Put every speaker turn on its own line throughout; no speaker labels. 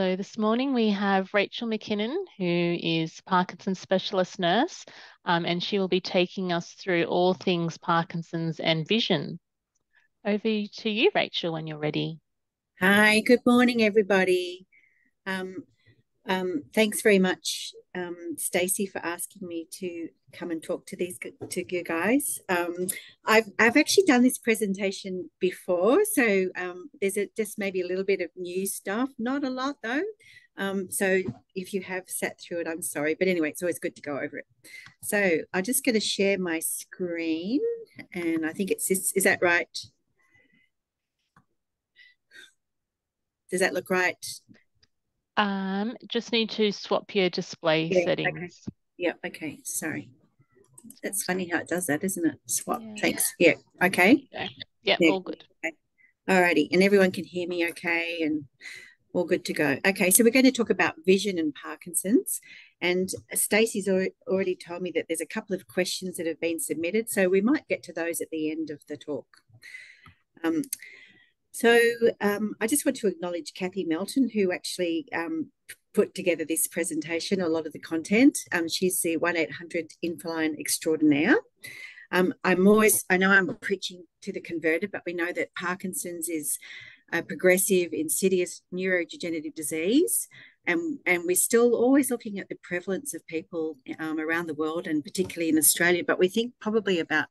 So this morning we have Rachel McKinnon, who is Parkinson's specialist nurse, and she will be taking us through all things Parkinson's and vision. Over to you, Rachel, when you're ready.
Hi, good morning, everybody. Um, Thanks very much, Stacey, for asking me to come and talk to you guys. I've actually done this presentation before, so just maybe a little bit of new stuff, not a lot though. So if you have sat through it, I'm sorry, but anyway, it's always good to go over it. So I'm just going to share my screen, and I think it's this. Is that right? Does that look right?
Just need to swap your display
Yeah. Okay.
settings.
Yeah. Okay. Sorry. It's funny how it does that, isn't it? Swap.
Yeah.
Thanks. Yeah. Okay.
There you go. Yep,
Yeah.
all good.
Okay. Alrighty. And everyone can hear me okay and all good to go. Okay. So we're going to talk about vision and Parkinson's. And Stacey's already told me that there's a couple of questions that have been submitted. So we might get to those at the end of the talk. Um, I just want to acknowledge Kathy Melton, who actually put together this presentation, a lot of the content. She's the 1-800 Infoline extraordinaire. I know I'm preaching to the converted, but we know that Parkinson's is a progressive, insidious neurodegenerative disease. And we're still always looking at the prevalence of people around the world and particularly in Australia, but we think probably about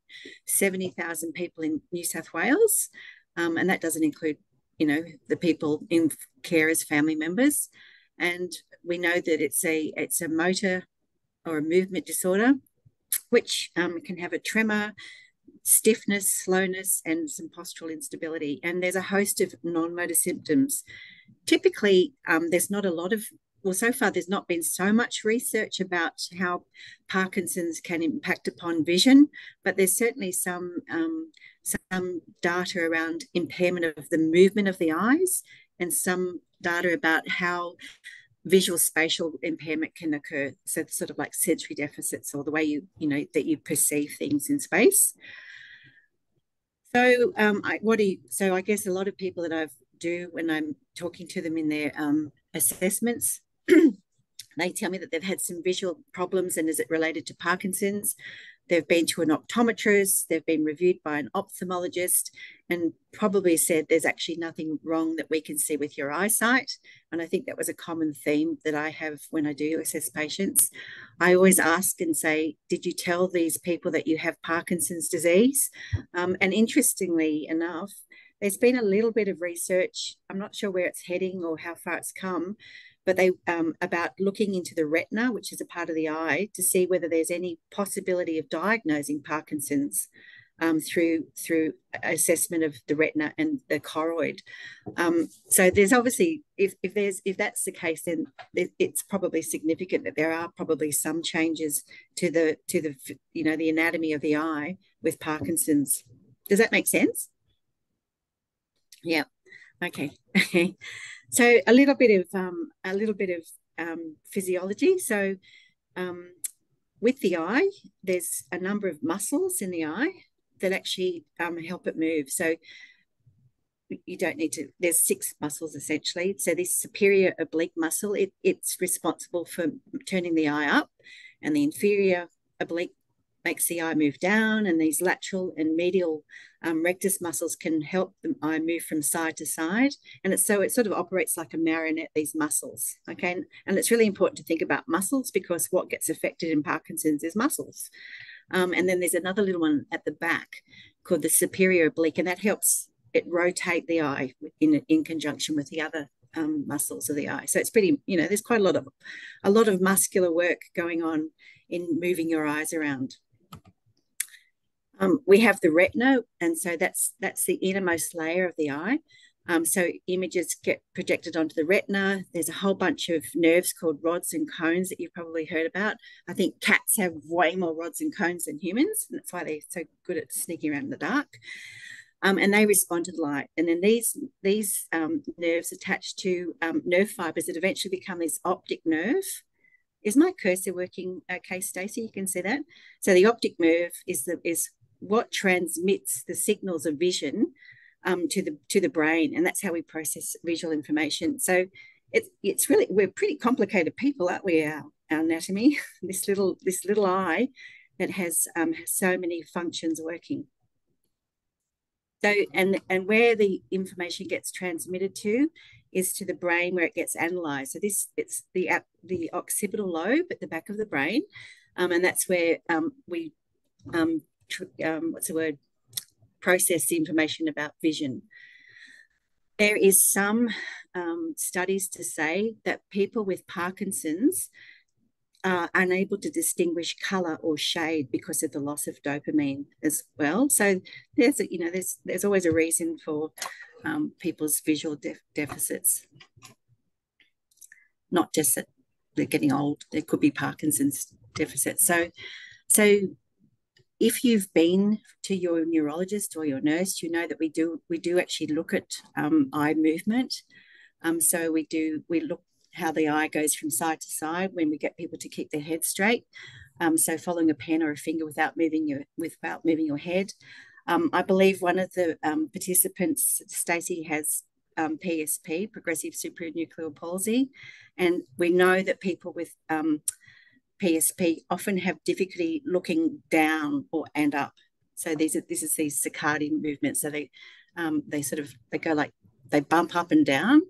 70,000 people in New South Wales. And that doesn't include, the people in care as family members. And we know that it's a motor or a movement disorder, which can have a tremor, stiffness, slowness, and some postural instability. And there's a host of non-motor symptoms. Typically, there's not a lot of well, so far there's not been so much research about how Parkinson's can impact upon vision, but there's certainly some data around impairment of the movement of the eyes and some data about how visual spatial impairment can occur. So sort of like sensory deficits or the way that you perceive things in space. So I guess a lot of people that I do when I'm talking to them in their assessments, they tell me that they've had some visual problems, and is it related to Parkinson's? They've been to an optometrist, they've been reviewed by an ophthalmologist, and probably said there's actually nothing wrong that we can see with your eyesight. And I think that was a common theme that I have when I do assess patients. I always ask and say, did you tell these people that you have Parkinson's disease? And interestingly enough, there's been a little bit of research, I'm not sure where it's heading or how far it's come, but they about looking into the retina, which is a part of the eye, to see whether there's any possibility of diagnosing Parkinson's through assessment of the retina and the choroid. So there's obviously, if that's the case, then it's probably significant that there are probably some changes to the the anatomy of the eye with Parkinson's. Does that make sense? Yeah. Okay. So a little bit of physiology. So with the eye, there's a number of muscles in the eye that actually help it move. So you don't need to. There's 6 muscles essentially. So this superior oblique muscle, it's responsible for turning the eye up, and the inferior oblique makes the eye move down, and these lateral and medial rectus muscles can help the eye move from side to side. And it sort of operates like a marionette, these muscles. Okay. And it's really important to think about muscles, because what gets affected in Parkinson's is muscles. And then there's another little one at the back called the superior oblique, and that helps it rotate the eye in conjunction with the other muscles of the eye. So it's pretty, there's quite a lot of muscular work going on in moving your eyes around. We have the retina, and so that's the innermost layer of the eye. So images get projected onto the retina. There's a whole bunch of nerves called rods and cones that you've probably heard about. I think cats have way more rods and cones than humans, and that's why they're so good at sneaking around in the dark. And they respond to the light. And then these nerves attach to nerve fibers that eventually become this optic nerve. Is my cursor working okay, Stacey? You can see that. So the optic nerve is what transmits the signals of vision to the brain, and that's how we process visual information. So it's really, we're pretty complicated people, aren't we? Our anatomy, this little eye that has so many functions working. So, and where the information gets transmitted to is to the brain where it gets analysed. So it's the occipital lobe at the back of the brain, and that's where we what's the word, process the information about vision. There is some studies to say that people with Parkinson's are unable to distinguish color or shade because of the loss of dopamine as well. So there's always a reason for people's visual deficits. Not just that they're getting old, there could be Parkinson's deficits. So if you've been to your neurologist or your nurse, you know that we do actually look at eye movement. So we look how the eye goes from side to side when we get people to keep their head straight. So following a pen or a finger without moving your head. I believe one of the participants, Stacey, has PSP, progressive supranuclear palsy, and we know that people with PSP often have difficulty looking down and up. So this is these saccadian movements. So they go like they bump up and down,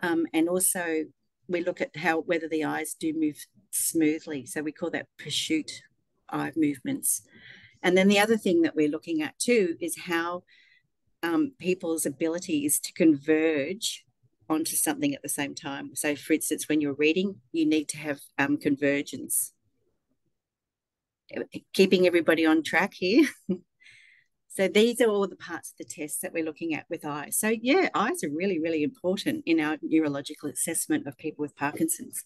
and also we look at whether the eyes do move smoothly. So we call that pursuit eye movements. And then the other thing that we're looking at too is how people's abilities to converge onto something at the same time. So for instance, when you're reading, you need to have convergence. Keeping everybody on track here. So these are all the parts of the test that we're looking at with eyes. So yeah, eyes are really, really important in our neurological assessment of people with Parkinson's.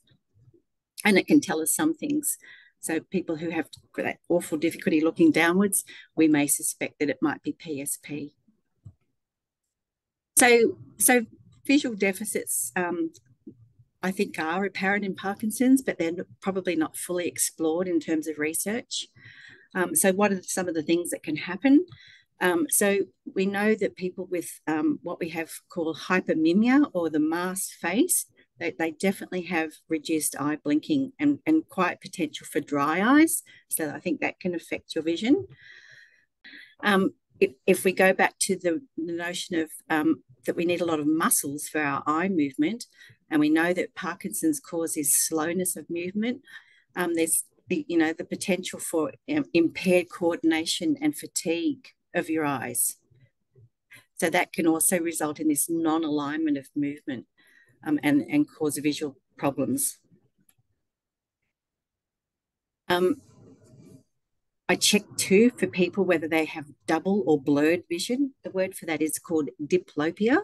And it can tell us some things. So people who have that awful difficulty looking downwards, we may suspect that it might be PSP. So visual deficits, I think, are apparent in Parkinson's, but they're probably not fully explored in terms of research. So what are some of the things that can happen? So we know that people with what we have called hypermimia, or the masked face, they definitely have reduced eye blinking and quite potential for dry eyes. So I think that can affect your vision. If we go back to the notion of that we need a lot of muscles for our eye movement, and we know that Parkinson's causes slowness of movement, there's the potential for impaired coordination and fatigue of your eyes. So that can also result in this non-alignment of movement and cause visual problems. I check too for people whether they have double or blurred vision. The word for that is called diplopia.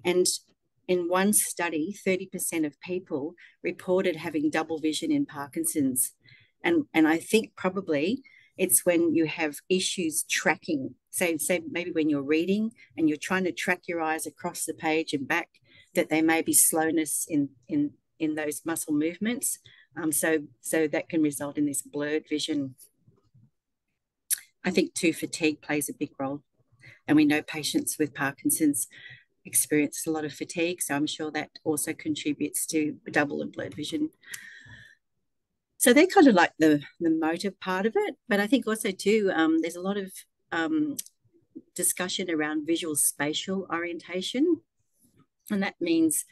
And in one study, 30% of people reported having double vision in Parkinson's. And I think probably it's when you have issues tracking. So maybe when you're reading and you're trying to track your eyes across the page and back, that there may be slowness in those muscle movements. So that can result in this blurred vision. I think too, fatigue plays a big role. And we know patients with Parkinson's experience a lot of fatigue. So I'm sure that also contributes to double and blurred vision. So they're kind of like the motor part of it. But I think also too, there's a lot of discussion around visual spatial orientation. And that means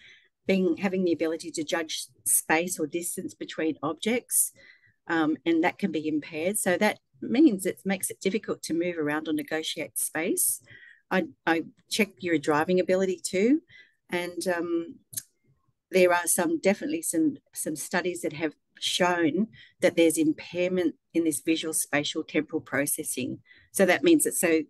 having the ability to judge space or distance between objects. And that can be impaired. So that means it makes it difficult to move around or negotiate space. I check your driving ability too. And there are definitely some studies that have shown that there's impairment in this visual spatial temporal processing. So that means that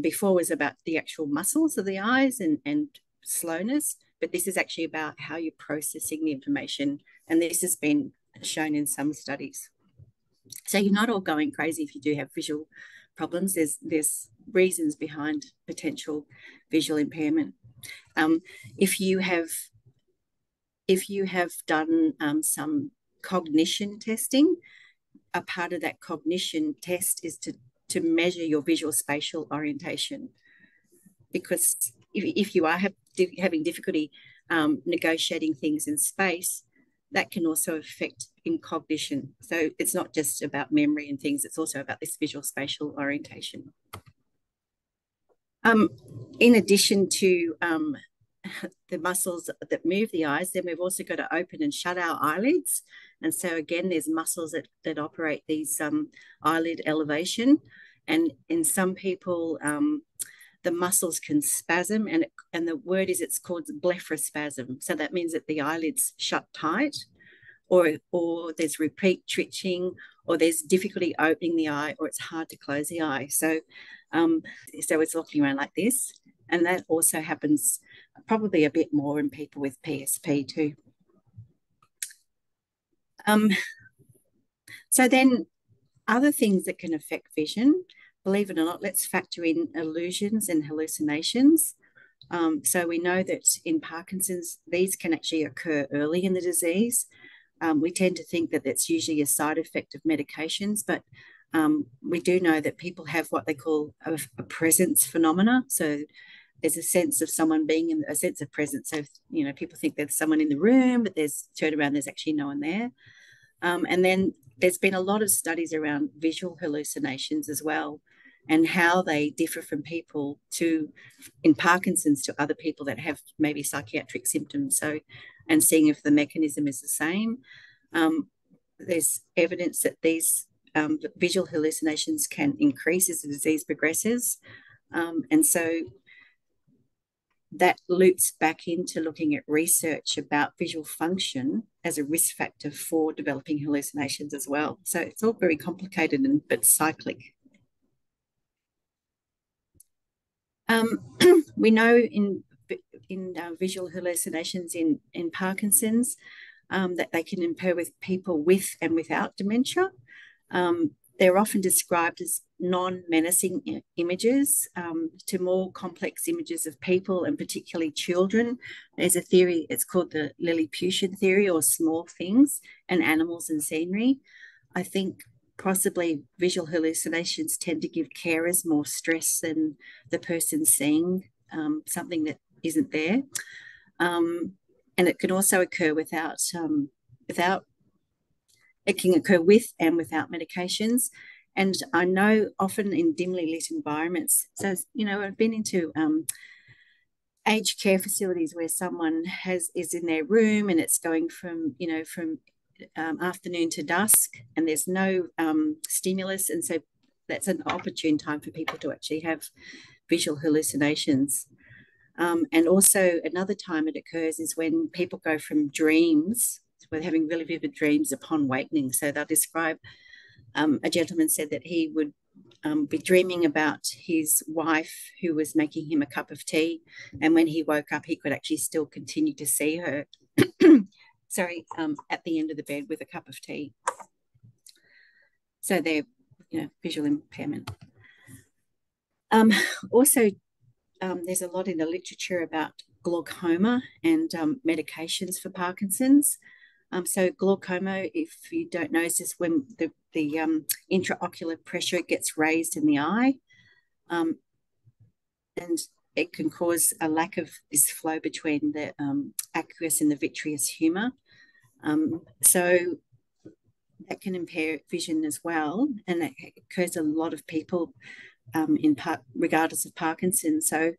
before was about the actual muscles of the eyes and slowness, but this is actually about how you're processing the information. And this has been shown in some studies. So you're not all going crazy if you do have visual problems. There's reasons behind potential visual impairment. If you have done some cognition testing, a part of that cognition test is to measure your visual spatial orientation, because if you are having difficulty negotiating things in space, that can also affect in cognition. So it's not just about memory and things, it's also about this visual spatial orientation. In addition to the muscles that move the eyes, then we've also got to open and shut our eyelids. And so again, there's muscles that operate these eyelid elevation. And in some people, the muscles can spasm, and the word is, it's called blepharospasm. So that means that the eyelids shut tight, or there's repeat twitching, or there's difficulty opening the eye, or it's hard to close the eye. So it's looking around like this. And that also happens probably a bit more in people with PSP too. So then other things that can affect vision, believe it or not, let's factor in illusions and hallucinations. So we know that in Parkinson's, these can actually occur early in the disease. We tend to think that that's usually a side effect of medications, but we do know that people have what they call a presence phenomena. So there's a sense of someone being in a sense of presence. So, you know, people think there's someone in the room, but turned around, there's actually no one there. And then there's been a lot of studies around visual hallucinations as well, and how they differ from people in Parkinson's to other people that have maybe psychiatric symptoms. So, and seeing if the mechanism is the same. There's evidence that these visual hallucinations can increase as the disease progresses. And so that loops back into looking at research about visual function as a risk factor for developing hallucinations as well. So it's all very complicated but cyclic. We know in visual hallucinations in Parkinson's that they can occur with people with and without dementia. They're often described as non-menacing images to more complex images of people, and particularly children. There's a theory, it's called the Lilliputian theory, or small things and animals and scenery. I think possibly visual hallucinations tend to give carers more stress than the person seeing something that isn't there. And it can also occur it can occur with and without medications. And I know often in dimly lit environments, so, you know, I've been into aged care facilities where someone is in their room, and it's going from afternoon to dusk, and there's no stimulus. And so that's an opportune time for people to actually have visual hallucinations. And also another time it occurs is when people go from dreams, we're having really vivid dreams upon awakening. So they'll describe, a gentleman said that he would be dreaming about his wife who was making him a cup of tea. And when he woke up, he could actually still continue to see her, at the end of the bed with a cup of tea. So they're, visual impairment. Also, there's a lot in the literature about glaucoma and medications for Parkinson's. So glaucoma, if you don't know, is just when the intraocular pressure gets raised in the eye, and it can cause a lack of this flow between the aqueous and the vitreous humor. So that can impair vision as well, and that occurs a lot of people regardless of Parkinson's. So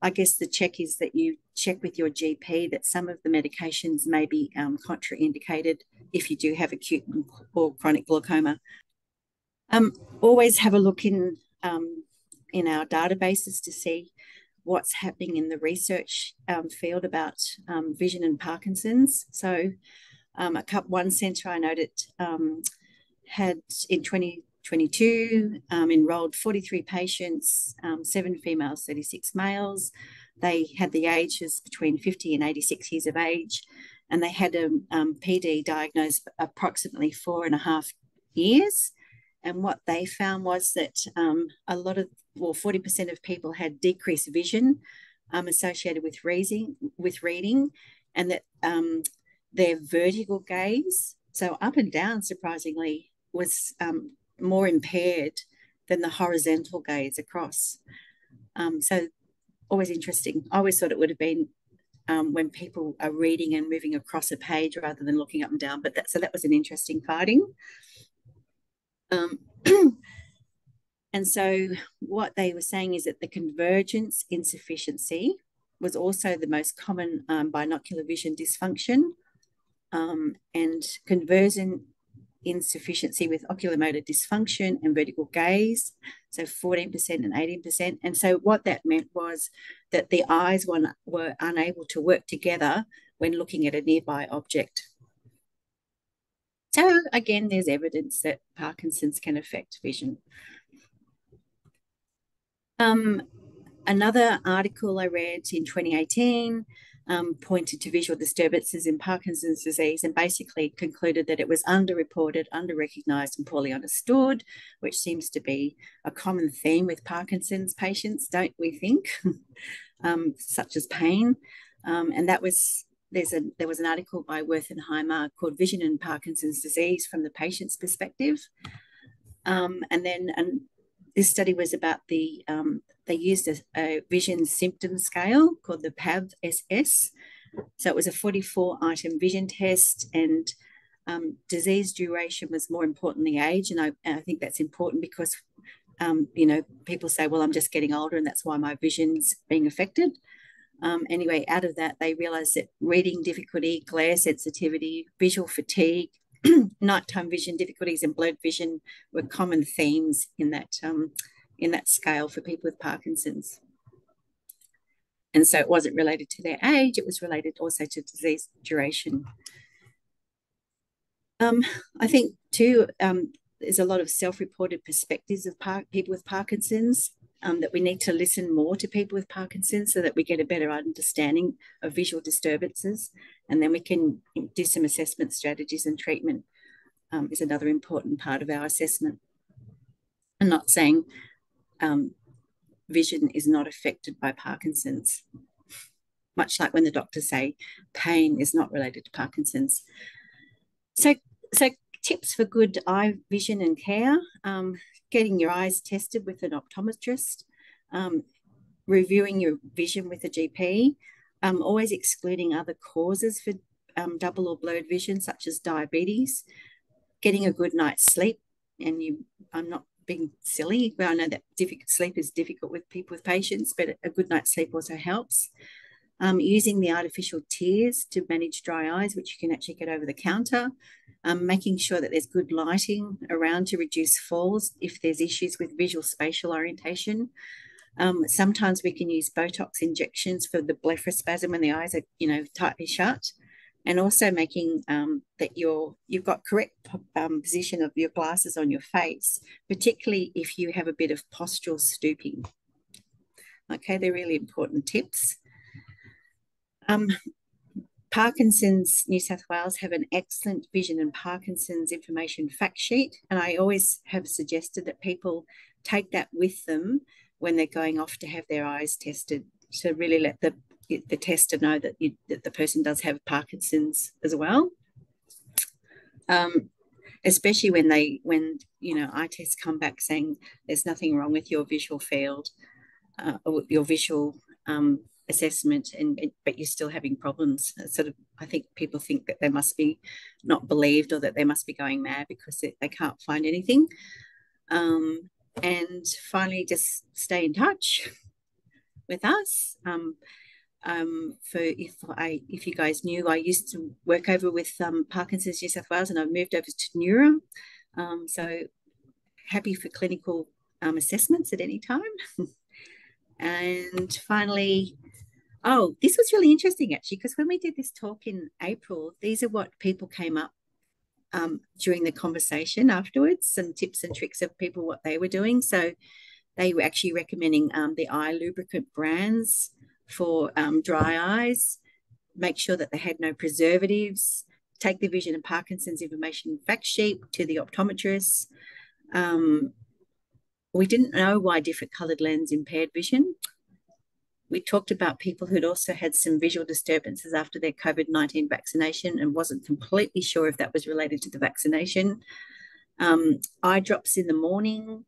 I guess the check is that you check with your GP that some of the medications may be contraindicated if you do have acute or chronic glaucoma. Always have a look in our databases to see what's happening in the research field about vision and Parkinson's. So one centre I noted had in 2022 enrolled 43 patients, 7 females, 36 males. They had the ages between 50 and 86 years of age, and they had a PD diagnosed approximately 4.5 years. And what they found was that 40% of people had decreased vision associated with reading, and that their vertical gaze, so up and down, surprisingly, was more impaired than the horizontal gaze across. So always interesting. I always thought it would have been when people are reading and moving across a page rather than looking up and down. But that was an interesting finding. Um, and so what they were saying is that the convergence insufficiency was also the most common binocular vision dysfunction, and conversion insufficiency with oculomotor dysfunction and vertical gaze, so 14% and 18%. And so what that meant was that the eyes were unable to work together when looking at a nearby object. So again, there's evidence that Parkinson's can affect vision. Another article I read in 2018 pointed to visual disturbances in Parkinson's disease and basically concluded that it was underreported, underrecognized, and poorly understood, which seems to be a common theme with Parkinson's patients, don't we think? Such as pain. And that was there was an article by Werthenheimer called Vision in Parkinson's Disease from the Patient's Perspective. This study was about they used a vision symptom scale called the PAV-SS. So it was a 44-item vision test, and disease duration was more important than the age. And I think that's important because, people say, well, I'm just getting older and that's why my vision's being affected. Anyway, out of that, they realized that reading difficulty, glare sensitivity, visual fatigue, nighttime vision difficulties, and blurred vision were common themes in that scale for people with Parkinson's. And so it wasn't related to their age, it was related also to disease duration. I think too, there's a lot of self-reported perspectives of people with Parkinson's, that we need to listen more to people with Parkinson's so that we get a better understanding of visual disturbances, and then we can do some assessment strategies, and treatment is another important part of our assessment. I'm not saying vision is not affected by Parkinson's, much like when the doctors say pain is not related to Parkinson's. So tips for good eye vision and care: getting your eyes tested with an optometrist, reviewing your vision with a GP, always excluding other causes for double or blurred vision, such as diabetes, getting a good night's sleep. And I'm not being silly, but I know that sleep is difficult with people with patients, but a good night's sleep also helps. Using the artificial tears to manage dry eyes, which you can actually get over the counter. Making sure that there's good lighting around to reduce falls if there's issues with visual spatial orientation. Sometimes we can use Botox injections for the blepharospasm when the eyes are, tightly shut. And also making that you've got correct position of your glasses on your face, particularly if you have a bit of postural stooping. Okay, they're really important tips. Parkinson's New South Wales have an excellent vision and Parkinson's information fact sheet, and I always have suggested that people take that with them when they're going off to have their eyes tested, to really let the tester know that the person does have Parkinson's as well. Especially when eye tests come back saying there's nothing wrong with your visual field or your visual assessment, but you're still having problems. I think people think that they must be not believed, or that they must be going mad because they can't find anything. And finally, just stay in touch with us. If you guys knew, I used to work over with Parkinson's New South Wales, and I've moved over to Neuro. So happy for clinical assessments at any time. And finally, this was really interesting actually, because when we did this talk in April, these are what people came up during the conversation afterwards, some tips and tricks of people, what they were doing. So they were actually recommending the eye lubricant brands for dry eyes, make sure that they had no preservatives, take the vision and Parkinson's information fact sheet to the optometrist. We didn't know why different coloured lens impaired vision. We talked about people who'd also had some visual disturbances after their COVID-19 vaccination and wasn't completely sure if that was related to the vaccination. Eye drops in the morning,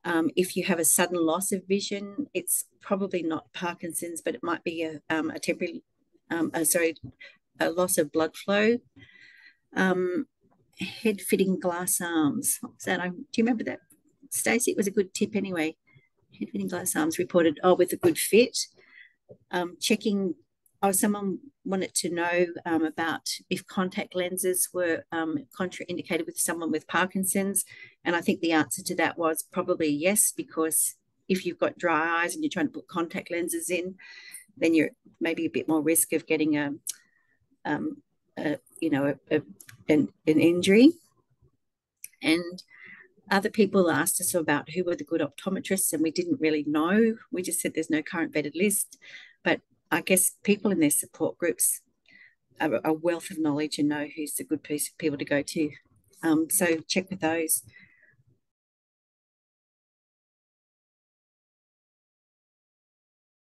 If you have a sudden loss of vision, it's probably not Parkinson's, but it might be a temporary, a loss of blood flow. Head fitting glass arms. What was that? Do you remember that, Stacey? It was a good tip anyway. Head fitting glass arms reported, with a good fit. Checking. Someone wanted to know about if contact lenses were contraindicated with someone with Parkinson's. And I think the answer to that was probably yes, because if you've got dry eyes and you're trying to put contact lenses in, then you're maybe a bit more risk of getting an injury. And other people asked us about who were the good optometrists, and we didn't really know. We just said there's no current vetted list. But I guess people in their support groups are a wealth of knowledge and know who's a good piece of people to go to. So check with those.